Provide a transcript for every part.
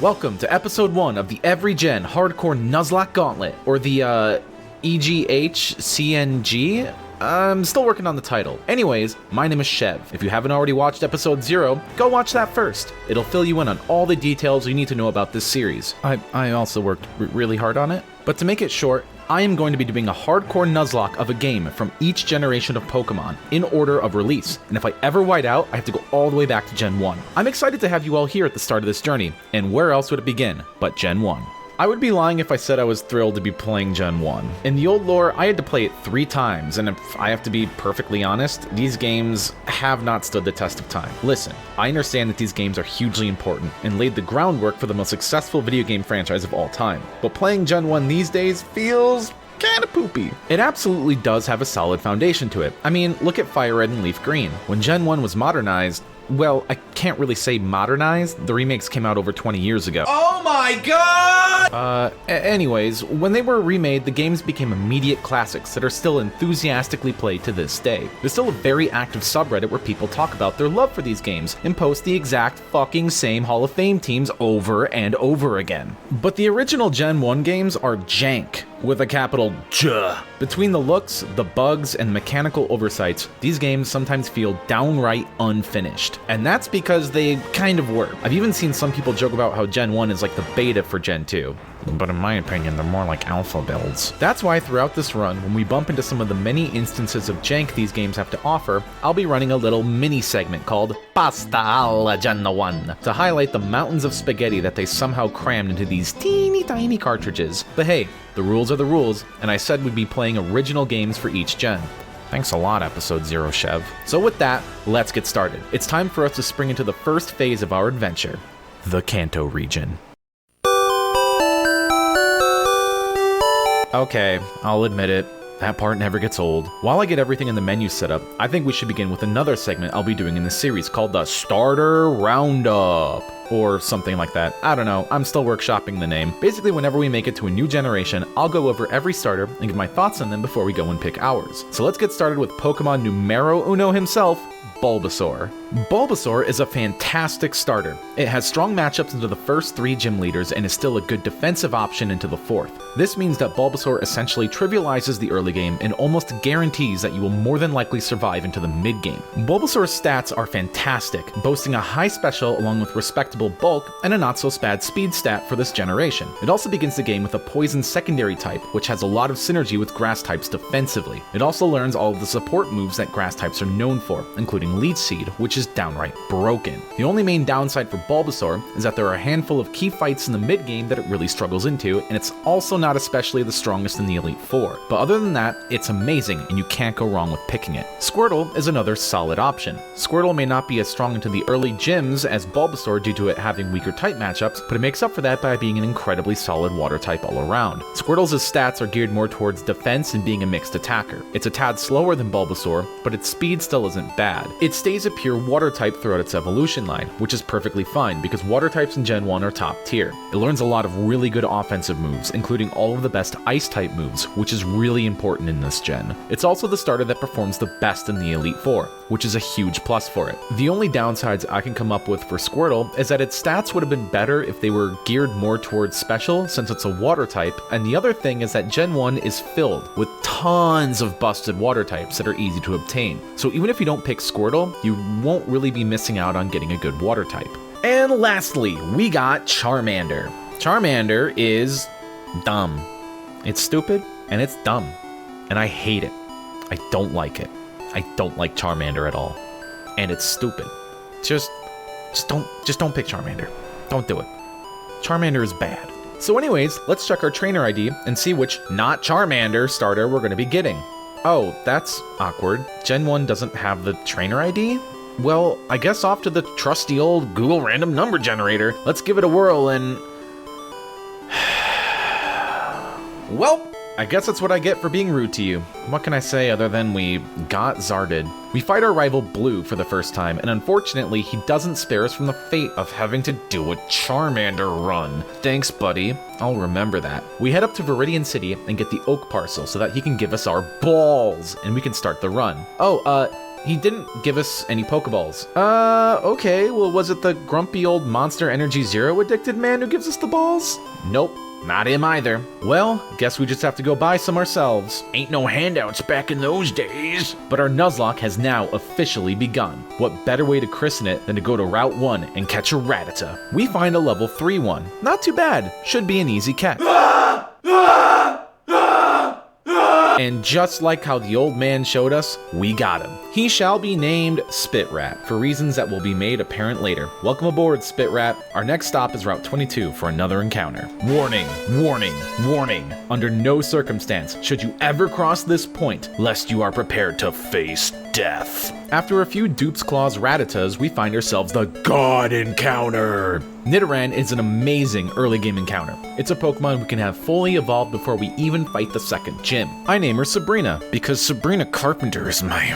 Welcome to episode 1 of the Every Gen Hardcore Nuzlocke Gauntlet, or the, EGHCNG? I'm still working on the title. Anyways, my name is Chev. If you haven't already watched episode 0, go watch that first. It'll fill you in on all the details you need to know about this series. I also worked really hard on it. But to make it short, I am going to be doing a hardcore Nuzlocke of a game from each generation of Pokemon, in order of release, and if I ever white out, I have to go all the way back to Gen 1. I'm excited to have you all here at the start of this journey, and where else would it begin but Gen 1? I would be lying if I said I was thrilled to be playing Gen 1. In the old lore, I had to play it 3 times, and if I have to be perfectly honest, these games have not stood the test of time. Listen, I understand that these games are hugely important, and laid the groundwork for the most successful video game franchise of all time, but playing Gen 1 these days feels kinda poopy. It absolutely does have a solid foundation to it. I mean, look at Fire Red and Leaf Green. When Gen 1 was modernized, well, I can't really say modernized, the remakes came out over 20 years ago. Oh my god! Anyways, when they were remade, the games became immediate classics that are still enthusiastically played to this day. There's still a very active subreddit where people talk about their love for these games and post the exact fucking same Hall of Fame teams over and over again. But the original Gen 1 games are jank, with a capital J. Between the looks, the bugs, and mechanical oversights, these games sometimes feel downright unfinished. And that's because they kind of were. I've even seen some people joke about how Gen 1 is like the beta for Gen 2. But in my opinion, they're more like alpha builds. That's why throughout this run, when we bump into some of the many instances of jank these games have to offer, I'll be running a little mini segment called Pasta alla Gen 1 to highlight the mountains of spaghetti that they somehow crammed into these teeny tiny cartridges. But hey, the rules are the rules, and I said we'd be playing original games for each gen. Thanks a lot, episode 0, Chev. So with that, let's get started. It's time for us to spring into the first phase of our adventure, the Kanto region. Okay, I'll admit it, that part never gets old. While I get everything in the menu set up, I think we should begin with another segment I'll be doing in this series called the Starter Roundup, or something like that. I don't know, I'm still workshopping the name. Basically, whenever we make it to a new generation, I'll go over every starter and give my thoughts on them before we go and pick ours. So let's get started with Pokemon numero uno himself, Bulbasaur. Bulbasaur is a fantastic starter. It has strong matchups into the first 3 gym leaders and is still a good defensive option into the 4th. This means that Bulbasaur essentially trivializes the early game and almost guarantees that you will more than likely survive into the mid game. Bulbasaur's stats are fantastic, boasting a high special along with respectable bulk and a not so bad speed stat for this generation. It also begins the game with a poison secondary type, which has a lot of synergy with grass types defensively. It also learns all of the support moves that grass types are known for, including Leech Seed, which is downright broken. The only main downside for Bulbasaur is that there are a handful of key fights in the mid game that it really struggles into, and it's also not especially the strongest in the Elite Four. But other than that, it's amazing and you can't go wrong with picking it. Squirtle is another solid option. Squirtle may not be as strong into the early gyms as Bulbasaur due to it having weaker type matchups, but it makes up for that by being an incredibly solid water type all around. Squirtle's stats are geared more towards defense and being a mixed attacker. It's a tad slower than Bulbasaur, but its speed still isn't bad. It stays a pure water type throughout its evolution line, which is perfectly fine because water types in Gen 1 are top tier. It learns a lot of really good offensive moves, including all of the best ice type moves, which is really important in this gen. It's also the starter that performs the best in the Elite Four, which is a huge plus for it. The only downsides I can come up with for Squirtle is that its stats would have been better if they were geared more towards special since it's a water type, and the other thing is that Gen 1 is filled with tons of busted water types that are easy to obtain. So even if you don't pick Squirtle, you won't really be missing out on getting a good water type. And lastly, we got Charmander. Charmander is dumb. It's stupid and it's dumb, and I hate it. I don't like it. I don't like Charmander at all, and it's stupid. Just don't pick Charmander. Don't do it. Charmander is bad. So anyways, let's check our trainer ID and see which not Charmander starter we're going to be getting. Oh, that's awkward. Gen 1 doesn't have the trainer ID? Well, I guess off to the trusty old Google random number generator. Let's give it a whirl and... Well, I guess that's what I get for being rude to you. What can I say other than we got Zarded? We fight our rival Blue for the first time, and unfortunately, he doesn't spare us from the fate of having to do a Charmander run. Thanks, buddy. I'll remember that. We head up to Viridian City and get the Oak Parcel so that he can give us our balls, and we can start the run. Oh, he didn't give us any Pokeballs. Okay, well, was it the grumpy old Monster Energy Zero addicted man who gives us the balls? Nope. Not him either. Well, guess we just have to go buy some ourselves. Ain't no handouts back in those days. But our Nuzlocke has now officially begun. What better way to christen it than to go to Route 1 and catch a Rattata? We find a level 3 one. Not too bad. Should be an easy catch. And just like how the old man showed us, we got him. He shall be named Spitrat, for reasons that will be made apparent later. Welcome aboard, Spitrat. Our next stop is Route 22 for another encounter. Warning, warning, warning. Under no circumstance should you ever cross this point, lest you are prepared to face death. After a few Dupe's Claws Rattatas, we find ourselves the God Encounter. Nidoran is an amazing early game encounter. It's a Pokemon we can have fully evolved before we even fight the second gym. I name her Sabrina, because Sabrina Carpenter is my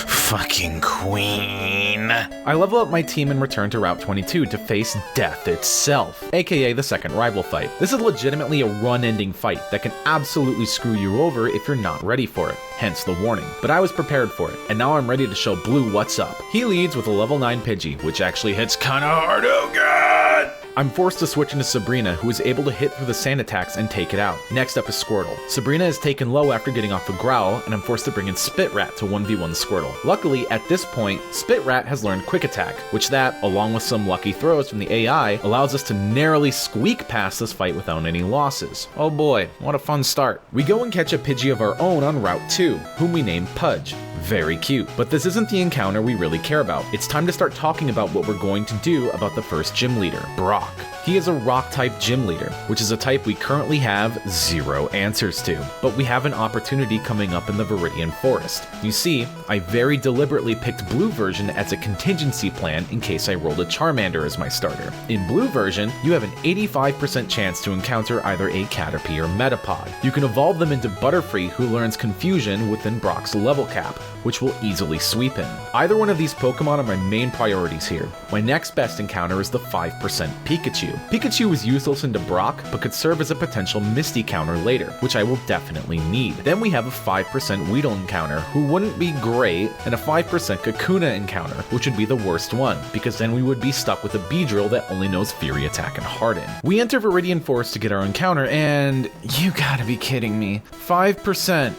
fucking queen. I level up my team and return to Route 22 to face death itself, aka the second rival fight. This is legitimately a run-ending fight that can absolutely screw you over if you're not ready for it, hence the warning. But I was prepared for it, and now I'm ready to show Blue what's up. He leads with a level 9 Pidgey, which actually hits kinda hard, oh god! I'm forced to switch into Sabrina, who is able to hit through the sand attacks and take it out. Next up is Squirtle. Sabrina is taken low after getting off a Growl, and I'm forced to bring in Spitrat to 1v1 Squirtle. Luckily, at this point, Spitrat has learned Quick Attack, which that, along with some lucky throws from the AI, allows us to narrowly squeak past this fight without any losses. Oh boy, what a fun start. We go and catch a Pidgey of our own on Route 2, whom we name Pudge. Very cute. But this isn't the encounter we really care about. It's time to start talking about what we're going to do about the first gym leader, Brock. He is a rock-type gym leader, which is a type we currently have 0 answers to, but we have an opportunity coming up in the Viridian Forest. You see, I very deliberately picked Blue version as a contingency plan in case I rolled a Charmander as my starter. In Blue version, you have an 85% chance to encounter either a Caterpie or Metapod. You can evolve them into Butterfree, who learns Confusion within Brock's level cap, which will easily sweep him. Either one of these Pokemon are my main priorities here. My next best encounter is the 5% Pikachu. Pikachu is useless into Brock, but could serve as a potential Misty counter later, which I will definitely need. Then we have a 5% Weedle encounter, who wouldn't be great, and a 5% Kakuna encounter, which would be the worst one, because then we would be stuck with a Beedrill that only knows Fury Attack and Harden. We enter Viridian Forest to get our encounter, and you gotta be kidding me. 5%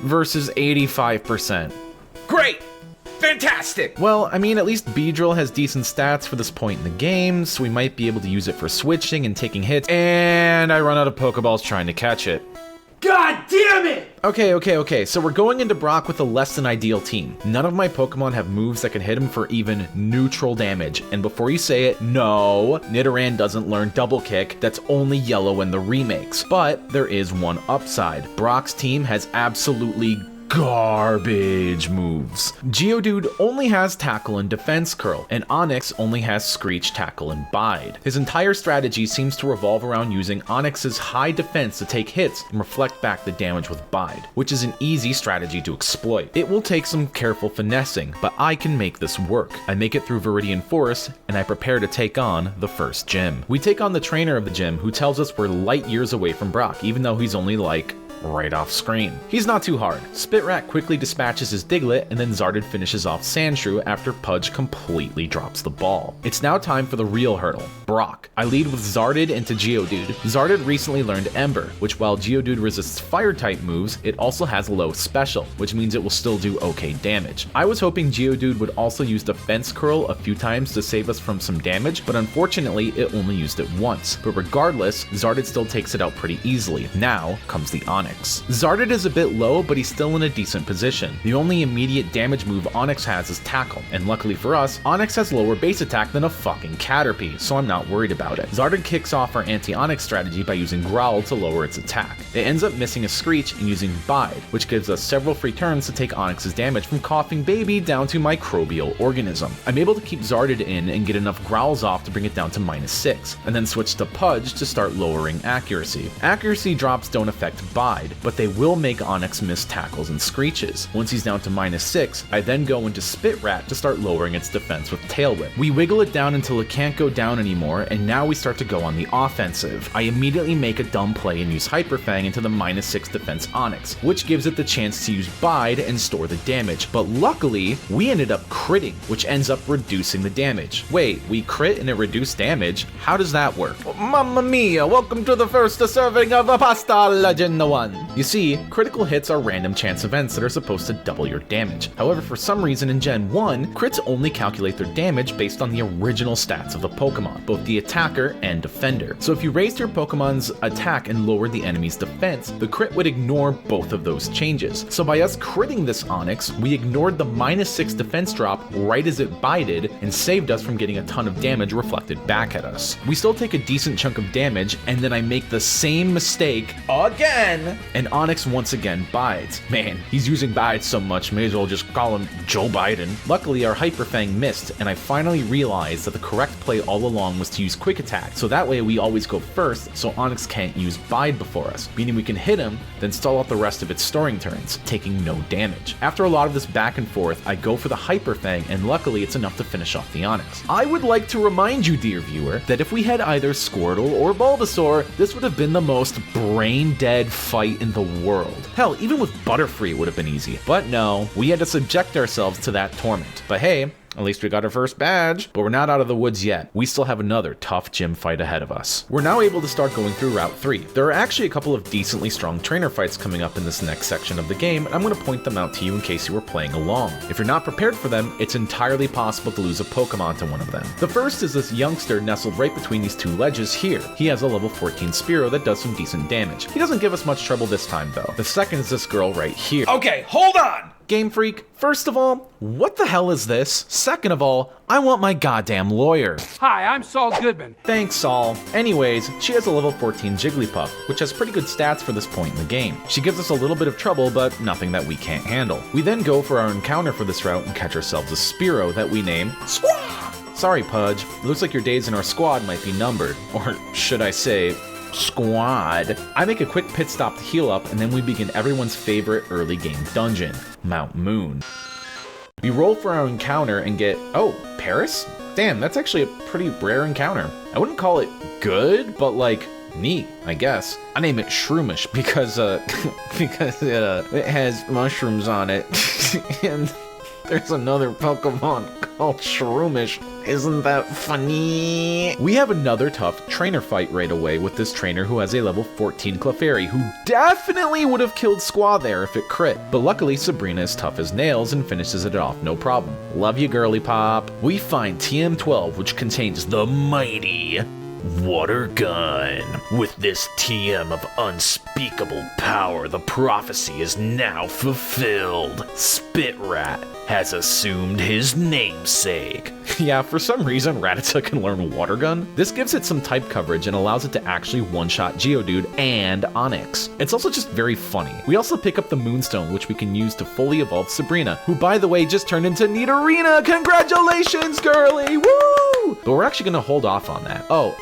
versus 85%. Great! Fantastic! Well, I mean, at least Beedrill has decent stats for this point in the game, so we might be able to use it for switching and taking hits, and I run out of Pokeballs trying to catch it. God damn it! Okay, so we're going into Brock with a less than ideal team. None of my Pokemon have moves that can hit him for even neutral damage, and before you say it, no, Nidoran doesn't learn Double Kick, that's only yellow in the remakes. But there is one upside. Brock's team has absolutely garbage moves. Geodude only has Tackle and Defense Curl, and Onix only has Screech, Tackle, and Bide. His entire strategy seems to revolve around using Onix's high defense to take hits and reflect back the damage with Bide, which is an easy strategy to exploit. It will take some careful finessing, but I can make this work. I make it through Viridian Forest, and I prepare to take on the first gym. We take on the trainer of the gym, who tells us we're light years away from Brock, even though he's only like right off screen. He's not too hard. Spitrat quickly dispatches his Diglett, and then Zarded finishes off Sandshrew after Pudge completely drops the ball. It's now time for the real hurdle, Brock. I lead with Zarded into Geodude. Zarded recently learned Ember, which while Geodude resists fire-type moves, it also has low special, which means it will still do okay damage. I was hoping Geodude would also use Defense Curl a few times to save us from some damage, but unfortunately it only used it once. But regardless, Zarded still takes it out pretty easily. Now comes the Onix. Zarded is a bit low, but he's still in a decent position. The only immediate damage move Onix has is Tackle, and luckily for us, Onix has lower base attack than a fucking Caterpie, so I'm not worried about it. Zarded kicks off our anti-Onix strategy by using Growl to lower its attack. It ends up missing a Screech and using Bide, which gives us several free turns to take Onix's damage from Coughing Baby down to Microbial Organism. I'm able to keep Zarded in and get enough Growls off to bring it down to -6, and then switch to Pudge to start lowering accuracy. Accuracy drops don't affect Bide, bide, but they will make Onyx miss tackles and screeches. Once he's down to -6, I then go into Spit Rat to start lowering its defense with Tail Whip. We wiggle it down until it can't go down anymore, and now we start to go on the offensive. I immediately make a dumb play and use Hyper Fang into the -6 defense Onyx, which gives it the chance to use bide and store the damage, but luckily, we ended up critting, which ends up reducing the damage. Wait, we crit and it reduced damage? How does that work? Mamma mia, welcome to the first serving of a pasta legend 1. You see, critical hits are random chance events that are supposed to double your damage. However, for some reason in Gen 1, crits only calculate their damage based on the original stats of the Pokemon, both the attacker and defender. So if you raised your Pokemon's attack and lowered the enemy's defense, the crit would ignore both of those changes. So by us critting this Onyx, we ignored the -6 defense drop right as it bided and saved us from getting a ton of damage reflected back at us. We still take a decent chunk of damage, and then I make the same mistake again, and Onyx once again bides. Man, he's using bide so much, may as well just call him Joe Biden. Luckily, our Hyper Fang missed, and I finally realized that the correct play all along was to use Quick Attack, so that way we always go first, so Onyx can't use bide before us, meaning we can hit him, then stall out the rest of its storing turns, taking no damage. After a lot of this back and forth, I go for the Hyper Fang, and luckily it's enough to finish off the Onyx. I would like to remind you, dear viewer, that if we had either Squirtle or Bulbasaur, this would have been the most brain-dead fight in the world. Hell, even with Butterfree it would have been easy. But no, we had to subject ourselves to that torment. But hey, at least we got our first badge. But we're not out of the woods yet. We still have another tough gym fight ahead of us. We're now able to start going through Route 3. There are actually a couple of decently strong trainer fights coming up in this next section of the game, and I'm going to point them out to you in case you were playing along. If you're not prepared for them, it's entirely possible to lose a Pokemon to one of them. The first is this youngster nestled right between these two ledges here. He has a level 14 Spearow that does some decent damage. He doesn't give us much trouble this time though. The second is this girl right here. Okay, hold on! Game Freak, first of all, what the hell is this? Second of all, I want my goddamn lawyer. Hi, I'm Saul Goodman. Thanks, Saul. Anyways, she has a level 14 Jigglypuff, which has pretty good stats for this point in the game. She gives us a little bit of trouble, but nothing that we can't handle. We then go for our encounter for this route and catch ourselves a Spearow that we name Squad. Sorry, Pudge. It looks like your days in our squad might be numbered. Or should I say, squad. I make a quick pit stop to heal up, and then we begin everyone's favorite early game dungeon, Mount Moon. We roll for our encounter and get, oh, Paris? Damn, that's actually a pretty rare encounter. I wouldn't call it good, but like, neat, I guess. I name it Shroomish because it has mushrooms on it. And there's another Pokemon called Shroomish. Isn't that funny? We have another tough trainer fight right away with this trainer who has a level 14 Clefairy, who definitely would have killed Squaw there if it crit. But luckily Sabrina is tough as nails and finishes it off no problem. Love you, girly pop. We find TM12, which contains the mighty Water Gun. With this TM of unspeakable power, the prophecy is now fulfilled. Spit Rat has assumed his namesake. Yeah, for some reason Rattata can learn Water Gun. This gives it some type coverage and allows it to actually one-shot Geodude and Onix. It's also just very funny. We also pick up the Moonstone, which we can use to fully evolve Sabrina, who by the way just turned into Nidorina. Congratulations, girly! Woo! But we're actually gonna hold off on that. Oh,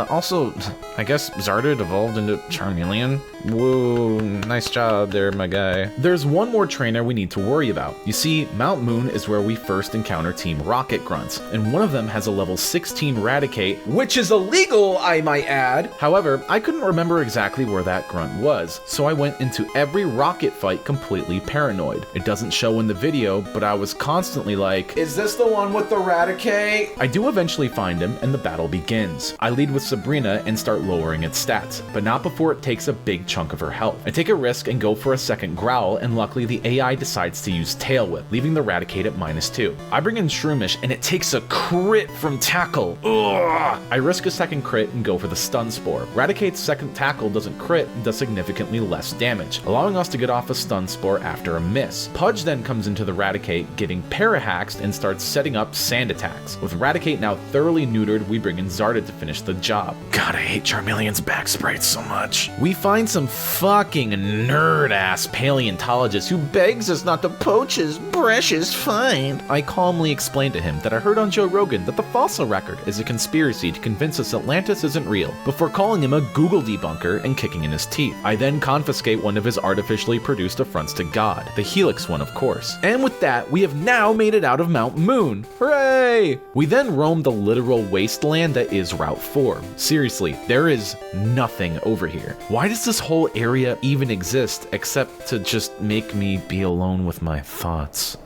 also, I guess Zardoz evolved into Charmeleon. Whoa, nice job there, my guy. There's one more trainer we need to worry about. You see, Mount Moon is where we first encounter Team Rocket Grunts, and one of them has a level 16 Raticate, which is illegal, I might add. However, I couldn't remember exactly where that grunt was, so I went into every Rocket fight completely paranoid. It doesn't show in the video, but I was constantly like, is this the one with the Raticate? I do eventually find him, and the battle begins. I lead with Sabrina and start lowering its stats, but not before it takes a big chunk of her health. I take a risk and go for a second Growl, and luckily the AI decides to use Tail Whip, leaving the Raticate at -2. I bring in Shroomish, and it takes a crit from Tackle. Ugh! I risk a second crit and go for the Stun Spore. Raticate's second Tackle doesn't crit and does significantly less damage, allowing us to get off a Stun Spore after a miss. Pudge then comes into the Raticate, getting Parahaxed and starts setting up Sand Attacks. With Raticate now thoroughly neutered, we bring in Zardoz to finish the job. God, I hate Charmeleon's back sprites so much. We find some fucking nerd-ass paleontologist who begs us not to poach his precious find. I calmly explained to him that I heard on Joe Rogan that the fossil record is a conspiracy to convince us Atlantis isn't real, before calling him a Google debunker and kicking in his teeth. I then confiscate one of his artificially produced affronts to God, the Helix one of course. And with that, we have now made it out of Mount Moon. Hooray! We then roamed the literal wasteland that is Route 4. Seriously, there is nothing over here. Why does this whole area even exist except to just make me be alone with my thoughts?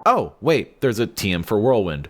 Oh, wait, there's a TM for Whirlwind.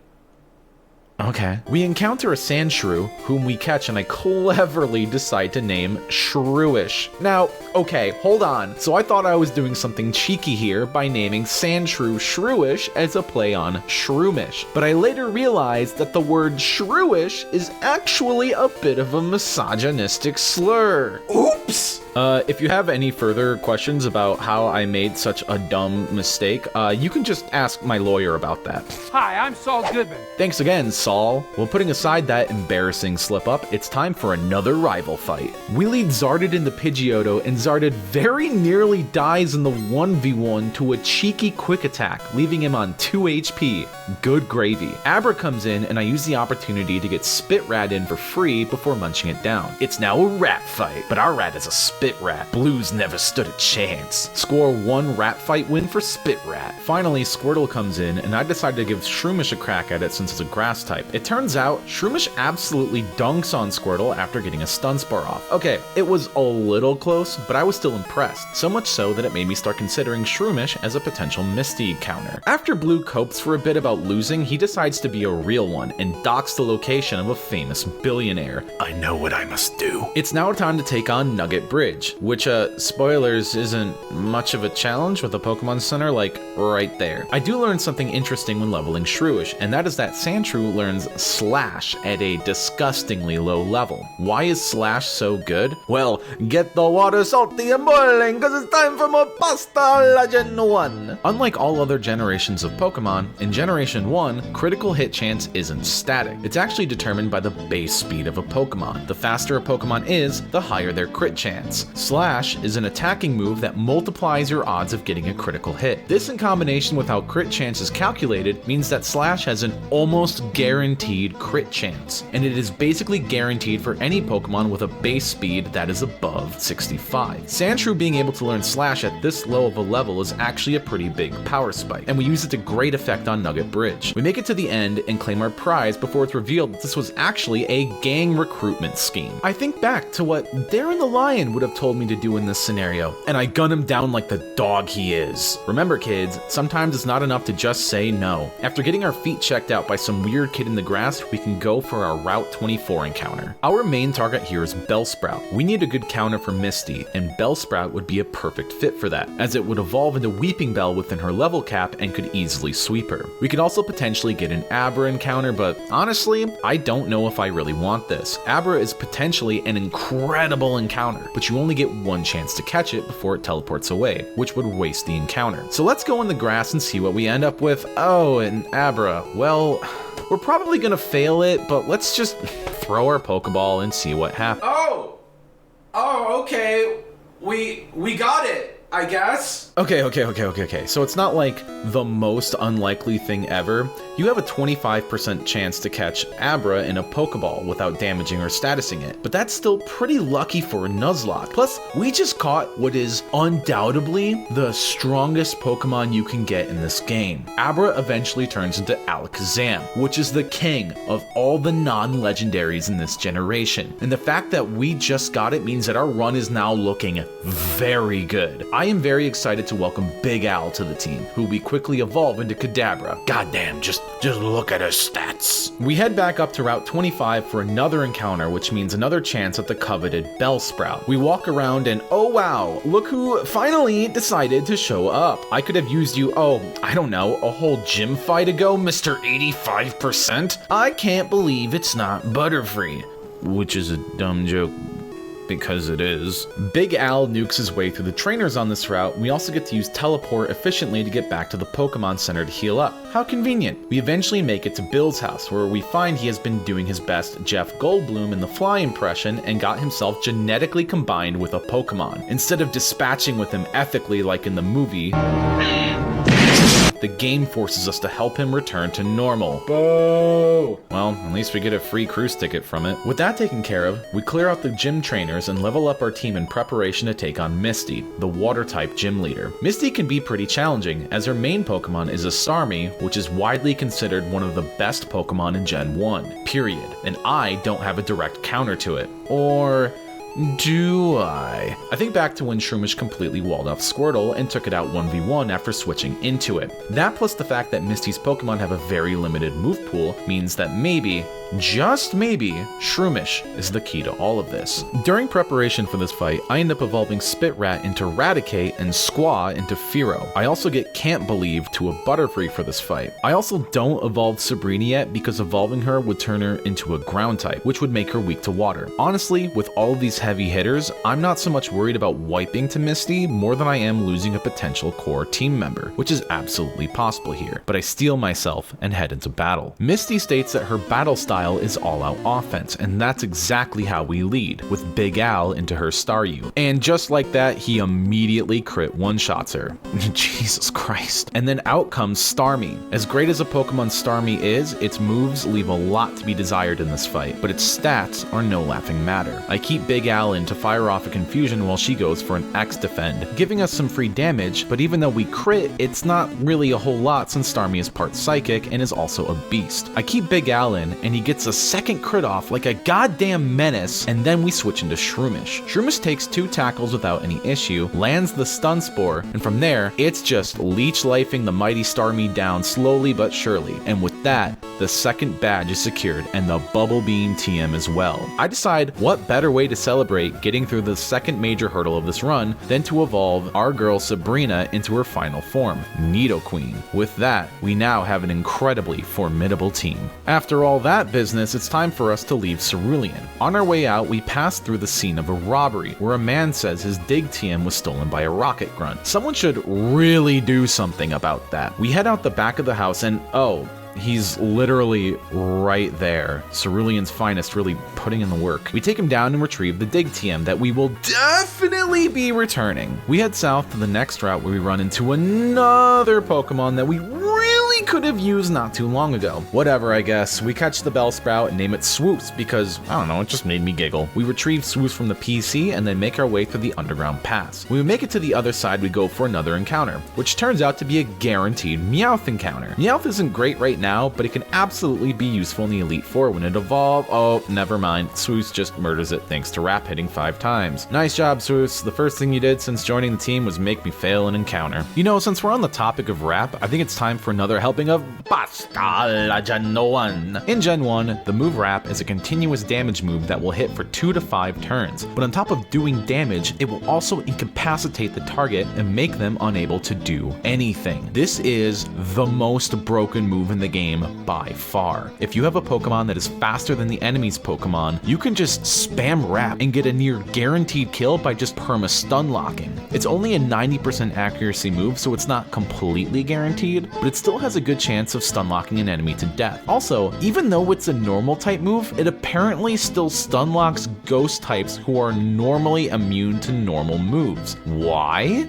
Okay. We encounter a sand shrew, whom we catch and I cleverly decide to name Shrewish. Now, okay, hold on. So I thought I was doing something cheeky here by naming sand shrew Shrewish as a play on Shroomish. But I later realized that the word Shrewish is actually a bit of a misogynistic slur. Oops! If you have any further questions about how I made such a dumb mistake, you can just ask my lawyer about that. Hi, I'm Saul Goodman. Thanks again, Saul. Well, putting aside that embarrassing slip-up, it's time for another rival fight. We lead Zarded into Pidgeotto, and Zarded very nearly dies in the 1v1 to a cheeky quick attack, leaving him on 2 HP. Good gravy. Abra comes in, and I use the opportunity to get Spit Rat in for free before munching it down. It's now a rat fight, but our rat is a Spit Rat. Blues never stood a chance. Score 1 rat fight win for Spit Rat. Finally, Squirtle comes in, and I decide to give Shroomish a crack at it since it's a grass type. It turns out, Shroomish absolutely dunks on Squirtle after getting a stun spar off. Okay, it was a little close, but I was still impressed, so much so that it made me start considering Shroomish as a potential Misty counter. After Blue copes for a bit about losing, he decides to be a real one and docks the location of a famous billionaire. I know what I must do. It's now time to take on Nugget Bridge, which, spoilers, isn't much of a challenge with a Pokemon Center, like, right there. I do learn something interesting when leveling Shrewish, and that is that Sandshrew learns Slash at a disgustingly low level. Why is Slash so good? Well, get the water salty and boiling, cause it's time for more pasta Legend 1! Unlike all other generations of Pokemon, in Generation 1, critical hit chance isn't static. It's actually determined by the base speed of a Pokemon. The faster a Pokemon is, the higher their crit chance. Slash is an attacking move that multiplies your odds of getting a critical hit. This in combination with how crit chance is calculated means that Slash has an almost guaranteed crit chance, and it is basically guaranteed for any Pokemon with a base speed that is above 65. Sandshrew being able to learn Slash at this low of a level is actually a pretty big power spike, and we use it to great effect on Nugget Bridge. We make it to the end and claim our prize before it's revealed that this was actually a gang recruitment scheme. I think back to what Darren the Lion would have told me to do in this scenario, and I gun him down like the dog he is. Remember kids, sometimes it's not enough to just say no. After getting our feet checked out by some weird kid in the grass, we can go for our Route 24 encounter. Our main target here is Bellsprout. We need a good counter for Misty, and Bellsprout would be a perfect fit for that, as it would evolve into Weeping Bell within her level cap and could easily sweep her. We could also potentially get an Abra encounter, but honestly, I don't know if I really want this. Abra is potentially an incredible encounter, but you only get one chance to catch it before it teleports away, which would waste the encounter. So let's go in the grass and see what we end up with. Oh, an Abra. Well, we're probably gonna fail it, but let's just throw our Pokeball and see what happens. Oh, okay. We got it, I guess. Okay. So it's not like the most unlikely thing ever. You have a 25% chance to catch Abra in a Pokeball without damaging or statusing it, but that's still pretty lucky for a Nuzlocke. Plus, we just caught what is undoubtedly the strongest Pokemon you can get in this game. Abra eventually turns into Alakazam, which is the king of all the non-legendaries in this generation. And the fact that we just got it means that our run is now looking very good. I am very excited to welcome Big Al to the team, who we quickly evolve into Kadabra. Goddamn, just look at his stats. We head back up to Route 25 for another encounter, which means another chance at the coveted Bellsprout. We walk around and oh wow, look who finally decided to show up. I could have used you, I don't know, a whole gym fight ago, Mr. 85%? I can't believe it's not Butterfree, which is a dumb joke because it is. Big Al nukes his way through the trainers on this route. We also get to use teleport efficiently to get back to the Pokemon Center to heal up. How convenient. We eventually make it to Bill's house, where we find he has been doing his best Jeff Goldblum in the fly impression and got himself genetically combined with a Pokemon. Instead of dispatching with him ethically like in the movie, the game forces us to help him return to normal. Boo! Well, at least we get a free cruise ticket from it. With that taken care of, we clear out the gym trainers and level up our team in preparation to take on Misty, the water-type gym leader. Misty can be pretty challenging, as her main Pokemon is a Starmie, which is widely considered one of the best Pokemon in Gen 1, period. And I don't have a direct counter to it. Or do I? I think back to when Shroomish completely walled off Squirtle and took it out 1v1 after switching into it. That plus the fact that Misty's Pokemon have a very limited move pool means that maybe, just maybe, Shroomish is the key to all of this. During preparation for this fight, I end up evolving Spitrat into Raticate and Squaw into Fearow. I also get Can't Believe to a Butterfree for this fight. I also don't evolve Sabrina yet because evolving her would turn her into a ground type, which would make her weak to water. Honestly, with all of these heavy hitters, I'm not so much worried about wiping to Misty more than I am losing a potential core team member, which is absolutely possible here. But I steel myself and head into battle. Misty states that her battle style is all-out offense, and that's exactly how we lead, with Big Al into her Staryu. And just like that, he immediately crit one-shots her. Jesus Christ. And then out comes Starmie. As great as a Pokemon Starmie is, its moves leave a lot to be desired in this fight, but its stats are no laughing matter. I keep Big Al in to fire off a confusion while she goes for an X defend, giving us some free damage, but even though we crit, it's not really a whole lot since Starmie is part psychic and is also a beast. I keep Big Al in, and he gets a second crit off like a goddamn menace, and then we switch into Shroomish. Shroomish takes 2 tackles without any issue, lands the Stun Spore, and from there, it's just leech-lifing the mighty Starmie down slowly but surely, and with that, the second badge is secured and the Bubble Beam TM as well. I decide what better way to celebrate getting through the second major hurdle of this run than to evolve our girl Sabrina into her final form, Nidoqueen. With that, we now have an incredibly formidable team. After all that business, it's time for us to leave Cerulean. On our way out, we pass through the scene of a robbery, where a man says his Dig TM was stolen by a rocket grunt. Someone should really do something about that. We head out the back of the house and, oh, he's literally right there. Cerulean's finest really putting in the work. We take him down and retrieve the Dig TM that we will definitely be returning. We head south to the next route where we run into another Pokemon that we really could have used not too long ago. Whatever, I guess. We catch the Bellsprout and name it Swoops because, I don't know, it just made me giggle. We retrieve Swoops from the PC and then make our way through the underground pass. When we make it to the other side, we go for another encounter, which turns out to be a guaranteed Meowth encounter. Meowth isn't great right now, but it can absolutely be useful in the Elite Four when it evolves. Oh, never mind. Swoops just murders it thanks to Rap hitting 5 times. Nice job, Swoops. The first thing you did since joining the team was make me fail an encounter. You know, since we're on the topic of Rap, I think it's time for another helping of Basta la Gen 1. In Gen 1, the move Rap is a continuous damage move that will hit for 2 to 5 turns, but on top of doing damage, it will also incapacitate the target and make them unable to do anything. This is the most broken move in the game by far. If you have a Pokemon that is faster than the enemy's Pokemon, you can just spam Rap and get a near guaranteed kill by just perma-stun locking. It's only a 90% accuracy move, so it's not completely guaranteed, but it still has a good chance of stun locking an enemy to death. Also, even though it's a normal type move, it apparently still stun locks ghost types who are normally immune to normal moves. Why?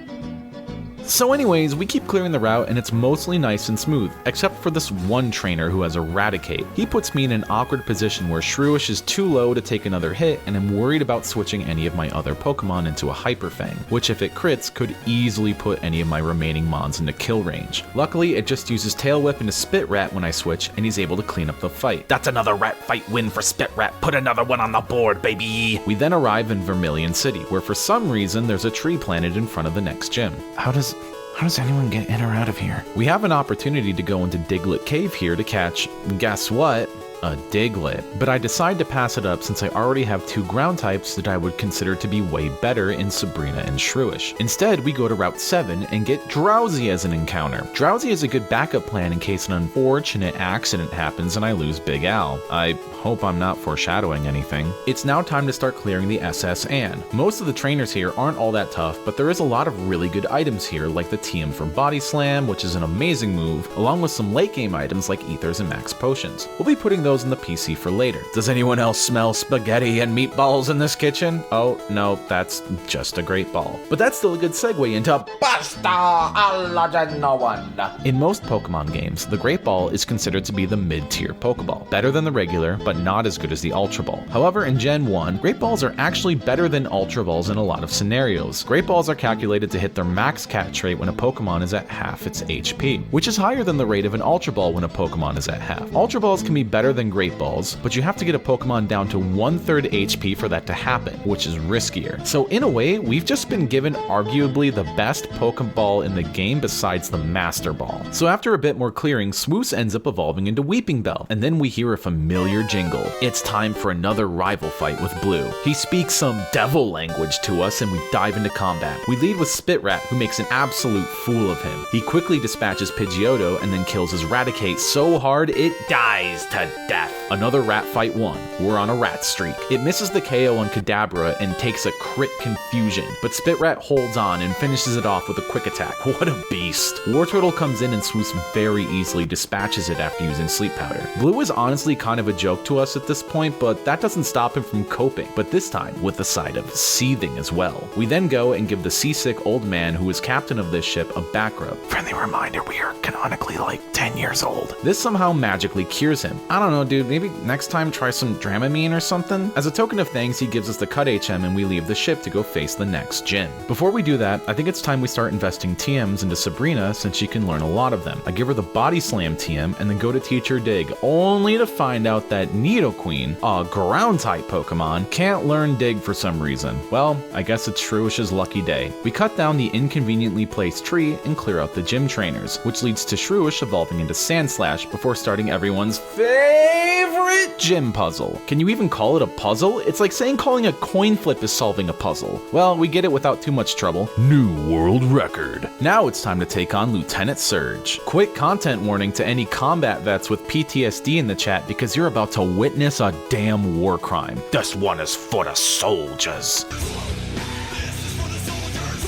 So anyways, we keep clearing the route and it's mostly nice and smooth, except for this one trainer who has Eradicate. He puts me in an awkward position where Shroomish is too low to take another hit and I'm worried about switching any of my other Pokemon into a Hyper Fang, which if it crits could easily put any of my remaining Mons into kill range. Luckily, it just uses Tail Whip into Spitrat when I switch and he's able to clean up the fight. That's another rat fight win for Spitrat, put another one on the board, baby! We then arrive in Vermilion City, where for some reason there's a tree planted in front of the next gym. How does anyone get in or out of here? We have an opportunity to go into Diglett Cave here to catch, guess what? a Diglett. But I decide to pass it up since I already have 2 ground types that I would consider to be way better in Sabrina and Shrewish. Instead, we go to Route 7 and get Drowsy as an encounter. Drowsy is a good backup plan in case an unfortunate accident happens and I lose Big Al. I hope I'm not foreshadowing anything. It's now time to start clearing the SS Anne. Most of the trainers here aren't all that tough, but there is a lot of really good items here, like the TM for Body Slam, which is an amazing move, along with some late game items like Ethers and Max Potions. We'll be putting those in the PC for later. Does anyone else smell spaghetti and meatballs in this kitchen? Oh, no, that's just a great ball. But that's still a good segue into Pasta alla Genoa. In most Pokemon games, the Great Ball is considered to be the mid-tier Pokeball, better than the regular, but not as good as the Ultra Ball. However, in Gen 1, Great Balls are actually better than Ultra Balls in a lot of scenarios. Great Balls are calculated to hit their max cat trait when a Pokemon is at half its HP, which is higher than the rate of an Ultra Ball when a Pokemon is at half. Ultra Balls can be better than Great Balls, but you have to get a Pokemon down to 1/3 HP for that to happen, which is riskier. So in a way, we've just been given arguably the best Pokeball in the game besides the Master Ball. So after a bit more clearing, Swoosh ends up evolving into Weeping Bell, and then we hear a familiar jingle. It's time for another rival fight with Blue. He speaks some devil language to us and we dive into combat. We lead with Spitrat, who makes an absolute fool of him. He quickly dispatches Pidgeotto and then kills his Raticate so hard it dies to death. Another rat fight won. We're on a rat streak. It misses the KO on Kadabra and takes a crit Confusion, but Spitrat holds on and finishes it off with a quick attack. What a beast. Wartortle comes in and Swoosh very easily dispatches it after using Sleep Powder. Blue is honestly kind of a joke to us at this point, but that doesn't stop him from coping, but this time with the side of seething as well. We then go and give the seasick old man who is captain of this ship a back rub. Friendly reminder, we are canonically like 10 years old. This somehow magically cures him. I don't know, dude, maybe next time try some Dramamine or something? As a token of thanks, he gives us the Cut HM and we leave the ship to go face the next gym. Before we do that, I think it's time we start investing TMs into Sabrina since she can learn a lot of them. I give her the Body Slam TM and then go to teach her Dig, only to find out that Nidoqueen, a ground type Pokemon, can't learn Dig for some reason. Well, I guess it's Shrewish's lucky day. We cut down the inconveniently placed tree and clear out the gym trainers, which leads to Shrewish evolving into Sandslash before starting everyone's favorite gym puzzle. Can you even call it a puzzle? It's like saying calling a coin flip is solving a puzzle. Well, we get it without too much trouble. New world record. Now it's time to take on Lieutenant Surge. Quick content warning to any combat vets with PTSD in the chat because you're about to witness a damn war crime. This one is for the soldiers.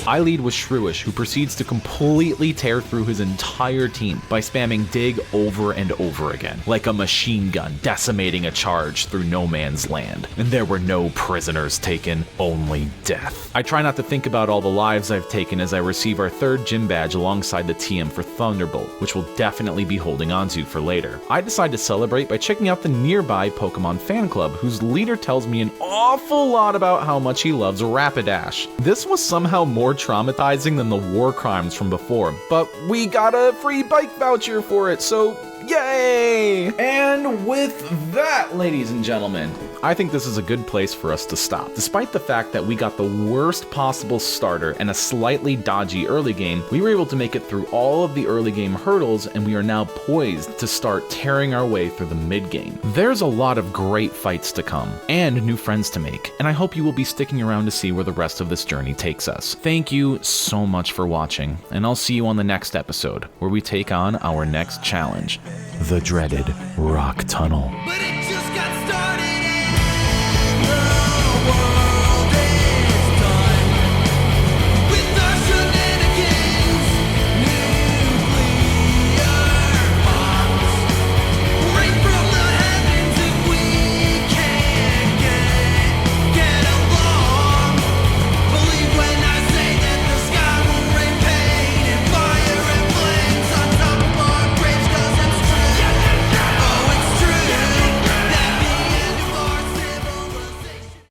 I lead with Shrewish, who proceeds to completely tear through his entire team by spamming Dig over and over again, like a machine gun decimating a charge through no man's land. And there were no prisoners taken, only death. I try not to think about all the lives I've taken as I receive our 3rd gym badge alongside the TM for Thunderbolt, which we'll definitely be holding onto for later. I decide to celebrate by checking out the nearby Pokemon fan club, whose leader tells me an awful lot about how much he loves Rapidash. This was somehow more traumatizing than the war crimes from before, but we got a free bike voucher for it, so yay! And with that, ladies and gentlemen, I think this is a good place for us to stop. Despite the fact that we got the worst possible starter and a slightly dodgy early game, we were able to make it through all of the early game hurdles and we are now poised to start tearing our way through the mid game. There's a lot of great fights to come and new friends to make, and I hope you will be sticking around to see where the rest of this journey takes us. Thank you so much for watching, and I'll see you on the next episode where we take on our next challenge, the dreaded Rock Tunnel.